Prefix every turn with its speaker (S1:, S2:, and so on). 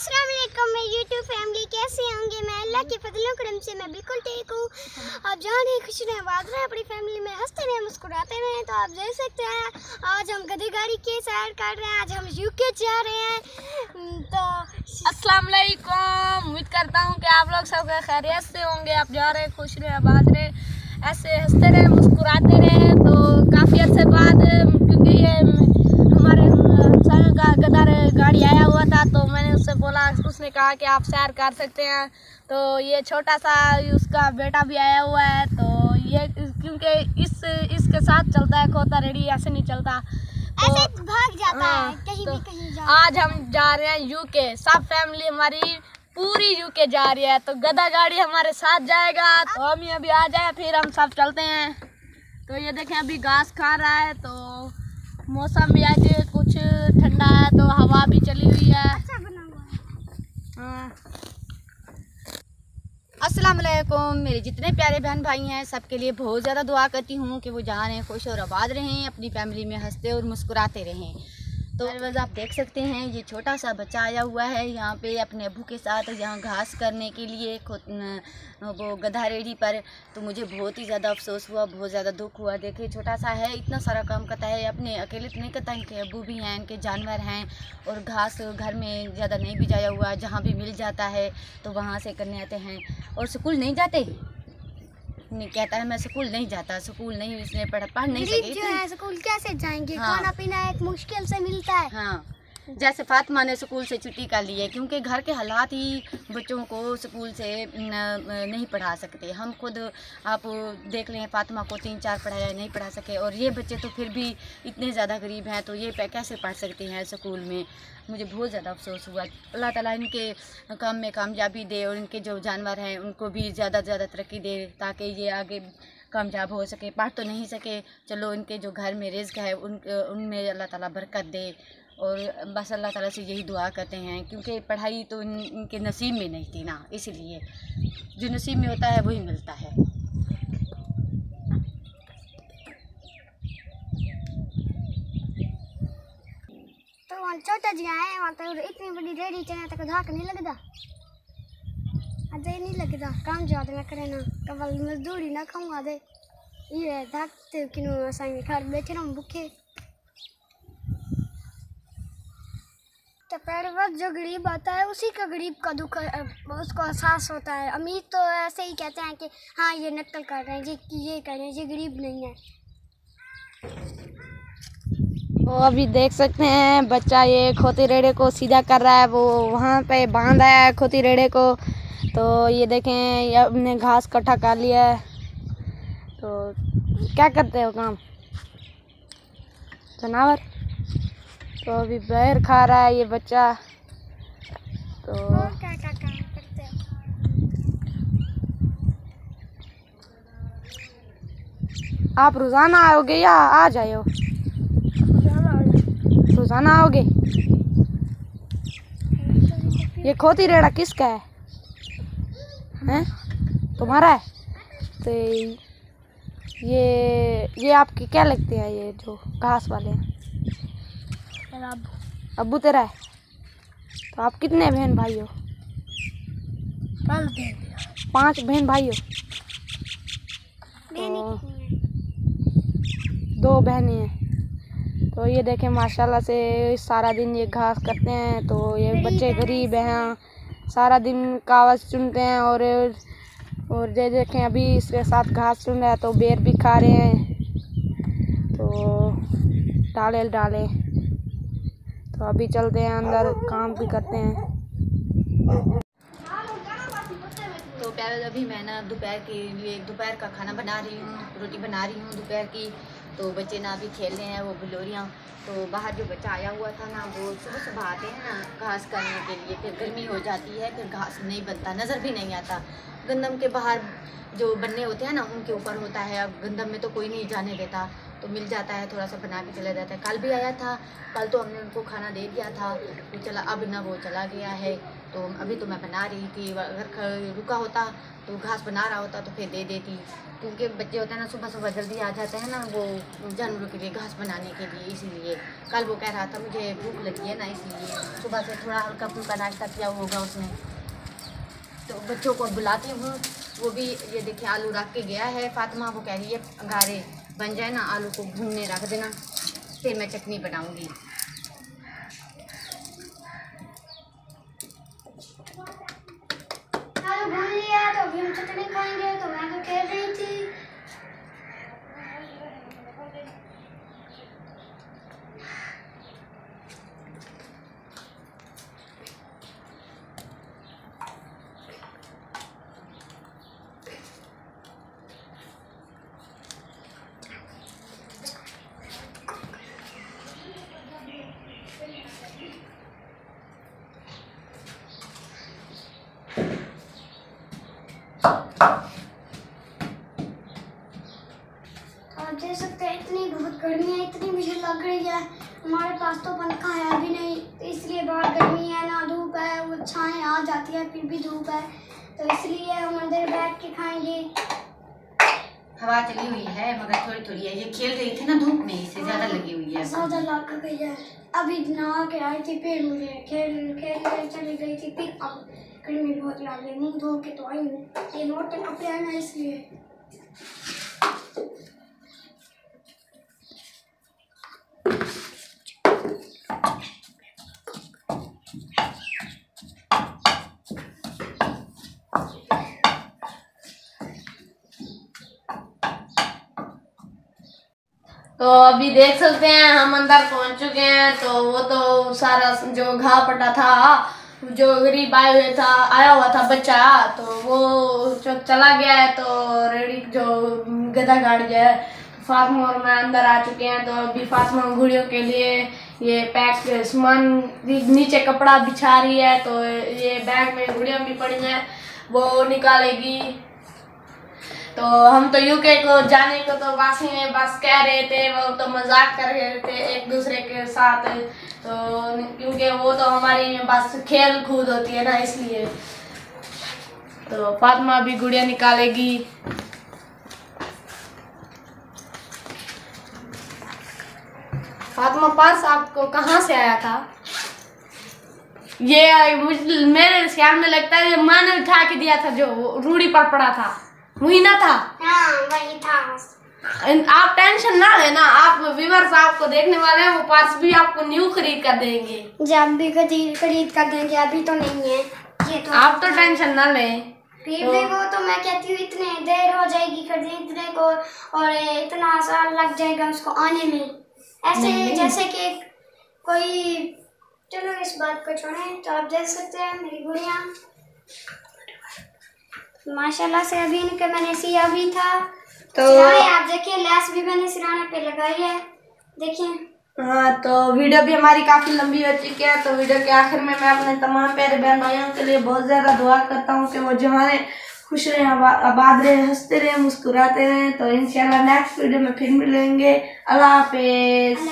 S1: अस्सलाम वालेकुम मेरी यूट्यूब फैमिली, कैसे होंगे? मैं अल्लाह के फजल करम से मैं बिल्कुल ठीक हूँ। आप जाने खुश रहें, आबाद रहें, अपनी फैमिली में हंसते रहें, मुस्कुराते रहें। तो आप देख सकते हैं आज हम गधे गाड़ी की सैर कर रहे हैं। आज हम यूके जा रहे हैं। तो
S2: अस्सलाम वालेकुम, उम्मीद करता हूँ कि आप लोग सब खैरियत से होंगे। आप जा रहे हैं, खुश रहें, आबाद रहें, ऐसे हंसते रहें, मुस्कुराते रहें। तो काफ़ी अर्से बाद, क्योंकि ये हमारे का गधा गाड़ी आया हुआ था, तो मैंने उससे बोला, उसने कहा कि आप सैर कर सकते हैं। तो ये छोटा सा उसका बेटा भी आया हुआ है। तो ये क्योंकि इसके साथ चलता है, खोता रेडी ऐसे नहीं चलता, तो
S1: ऐसे भाग जाता है कहीं भी कहीं जा।
S2: आज हम जा रहे हैं यूके, सब फैमिली हमारी पूरी यूके जा रही है। तो गधा गाड़ी हमारे साथ जाएगा। तो हम अभी आ जाए, फिर हम सब चलते हैं। तो ये देखें, अभी घास खा रहा है। तो मौसम भी आज कुछ ठंडा है, तो हवा भी चली हुई है।
S1: अच्छा बना हुआ है।
S3: अस्सलाम वालेकुम, मेरे जितने प्यारे बहन भाई हैं सबके लिए बहुत ज़्यादा दुआ करती हूँ कि वो जहाँ रहें खुश और आबाद रहें, अपनी फैमिली में हंसते और मुस्कुराते रहें। तो बस आप देख सकते हैं, ये छोटा सा बच्चा आया हुआ है यहाँ पे अपने अब्बू के साथ, यहाँ घास करने के लिए वो गधा रेडी पर। तो मुझे बहुत ही ज़्यादा अफसोस हुआ, बहुत ज़्यादा दुख हुआ। देखिए छोटा सा है, इतना सारा काम करता है, अपने अकेले तो नहीं करता, इनके अब्बू भी हैं, इनके जानवर हैं, और घास घर में ज़्यादा नहीं बिछाया हुआ, जहाँ भी मिल जाता है तो वहाँ से करने आते हैं। और स्कूल नहीं जाते, नहीं कहता है मैं स्कूल नहीं जाता, स्कूल नहीं, इसने पढ़ नहीं सके
S1: जो है स्कूल कैसे जाएंगे?
S3: हाँ।
S1: खाना पीना एक मुश्किल से मिलता है।
S3: हाँ, जैसे फातिमा ने स्कूल से छुट्टी कर ली है, क्योंकि घर के हालात ही बच्चों को स्कूल से नहीं पढ़ा सकते। हम खुद आप देख लें, फातिमा को 3-4 पढ़ाया, नहीं पढ़ा सके, और ये बच्चे तो फिर भी इतने ज़्यादा गरीब हैं, तो ये कैसे पढ़ सकते हैं स्कूल में। मुझे बहुत ज़्यादा अफसोस हुआ। अल्लाह ताला इनके काम में कामयाबी दे, और इनके जो जानवर हैं उनको भी ज़्यादा से ज़्यादा तरक्की दे, ताकि ये आगे कामयाब हो सके। पढ़ तो नहीं सके, चलो इनके जो घर में रिज़्क़ है उनमें अल्लाह ताला बरकत दे। और बस अल्लाह ताला से यही दुआ करते हैं, क्योंकि पढ़ाई तो इनके नसीब में नहीं थी ना, इसलिए जो नसीब में होता है वही मिलता है।
S1: तो वहाँ छोटा जी आए, वहाँ तो इतनी बड़ी रेडी चढ़े तक धाक नहीं लगता। अजय नहीं लगता, काम ज्यादा ना करे ना, कबल मजदूरी ना खाऊंगा दे ये धाकते किनो असांगे घर बैठे रहो भूखे। तो पहले वक्त जो गरीब आता है उसी का गरीब का दुख उसको एहसास होता है। अमीर तो ऐसे ही कहते हैं कि हाँ ये नकल कर रहे हैं, ये कर रहे हैं, ये गरीब नहीं है।
S2: वो अभी देख सकते हैं, बच्चा ये खोती रेड़े को सीधा कर रहा है, वो वहाँ पे बांधा है खोती रेड़े को। तो ये देखें, ये अपने घास इकट्ठा कर लिया है। तो क्या करते हो काम जानवर। तो अभी बैर खा रहा है ये बच्चा। तो
S1: और क्या क्या काम करते हैं?
S2: आप रोज़ाना आओगे या आ जाओ? रोज़ाना आओगे। ये खोती रेड़ा किसका है? हैं? तुम्हारा है? तो ये आपकी क्या लगते हैं, ये जो घास वाले हैं? अब्बू तेरा है। तो आप कितने बहन भाई हो? 5 बहन भाई हो। तो 2 बहनें हैं। तो ये देखें, माशाल्लाह से सारा दिन ये घास करते हैं। तो ये बच्चे गरीब हैं, सारा दिन कागज चुनते हैं, और ये देखें अभी इसके साथ घास चुन रहा है, तो बेर भी खा रहे हैं। तो डाले तो अभी चलते हैं अंदर, काम भी करते हैं।
S3: तो प्यारे, अभी मैं ना दोपहर के लिए दोपहर का खाना बना रही हूँ, रोटी बना रही हूँ दोपहर की। तो बच्चे ना अभी खेल रहे हैं वो बिलोरियाँ। तो बाहर जो बच्चा आया हुआ था ना, वो सुबह सुबह आते हैं ना घास करने के लिए, फिर गर्मी हो जाती है, फिर घास नहीं बनता, नज़र भी नहीं आता। गंदम के बाहर जो बनने होते हैं ना उनके ऊपर होता है, अब गंदम में तो कोई नहीं जाने देता। तो मिल जाता है, थोड़ा सा बना के चला जाता है। कल भी आया था, कल तो हमने उनको खाना दे दिया था, वो चला, अब ना वो चला गया है। तो अभी तो मैं बना रही थी, अगर रुका होता तो घास बना रहा होता तो फिर दे देती, क्योंकि बच्चे होते हैं ना सुबह सुबह जल्दी आ जाते हैं ना वो जानवरों के लिए घास बनाने के लिए, इसीलिए कल वो कह रहा था मुझे भूख लगी है ना, इसलिए सुबह से थोड़ा हल्का फुल्का नाश्ता किया होगा उसने। तो बच्चों को बुलाती हूँ, वो भी ये देखिए आलू रख के गया है फातिमा, वो कह रही है अंगारे बन जाए ना आलू को भूनने रख देना, फिर मैं चटनी बनाऊँगी।
S1: आलू भून लिया तो अभी हम चटनी खाएंगे, तो मैं तो खेल रही थी। आप देख सकते हैं इतनी बहुत गर्मी है, इतनी मुझे लग रही है। हमारे पास तो पंखा है भी नहीं, तो इसलिए बाहर गर्मी है ना धूप है, वो छाएं आ जाती है फिर भी धूप है, तो इसलिए हम अंदर बैठ के खाएंगे।
S3: हवा चली हुई है मगर थोड़ी थोड़ी है, ये खेल रही थी ना धूप में, इससे ज़्यादा लगी हुई है।
S1: ज़्यादा लग गई है। अभी नहा के आई थी, फिर मुझे खेल चली गई थी, फिर अब गर्मी बहुत लग गई, मुँह धो के तो आई हूँ, ये मोटे कपड़े हैं ना इसलिए।
S2: तो अभी देख सकते हैं हम अंदर पहुंच चुके हैं। तो वो तो सारा जो घा पटा था, जो गरीब आया हुआ था बच्चा, तो वो जो चला गया है, तो रेडी जो गधा गाड़ी है, फातिमा और मैं अंदर आ चुके हैं। तो अभी फातिमा घोड़ियों के लिए ये पैक सामान नीचे कपड़ा बिछा रही है, तो ये बैग में घोड़ियाँ भी पड़ी हैं, वो निकालेगी। तो हम तो यूके को जाने को तो वासी में बस कह रहे थे, वो तो मजाक कर रहे थे एक दूसरे के साथ, तो क्योंकि वो तो हमारी बस खेल कूद होती है ना, इसलिए। तो फातिमा भी गुड़िया निकालेगी। फातिमा पर्स आपको कहाँ से आया था? ये मेरे ख्याल में लगता है माँ ने उठा के दिया था, जो रूढ़ी पर पड़ा था, वही ना था?
S1: हाँ वही था।
S2: आप टेंशन ना लेना, आप व्यूअर्स आपको देखने वाले हैं, वो पर्स भी आपको न्यू खरीद कर देंगे।
S1: जब भी खरीद कर देंगे, अभी तो नहीं है ये तो। आप
S2: तो टेंशन ना लें।
S1: खरीदने को तो मैं कहती हूँ इतने देर हो जाएगी खरीदने को, और इतना साल लग जाएगा उसको आने में, ऐसे जैसे कि कोई। चलो इस बात को छोड़ें। तो आप देख सकते हैं मेरी गुड़िया माशाल्लाह से, अभी इनके मैंने सिया भी था, तो आप देखिए लैस भी मैंने सिराने पे लगाई है, देखिए।
S2: हाँ, तो वीडियो भी हमारी काफी लंबी हो चुकी है। तो वीडियो के आखिर में मैं अपने तमाम प्यारे बहन भाइयों के लिए बहुत ज्यादा दुआ करता हूँ कि वो जहाँ रहे खुश रहे, आबाद रहे, हंसते रहे, मुस्कुराते रहे। तो इंशाल्लाह नेक्स्ट वीडियो में फिर मिलेंगे। अल्लाह हाफिज।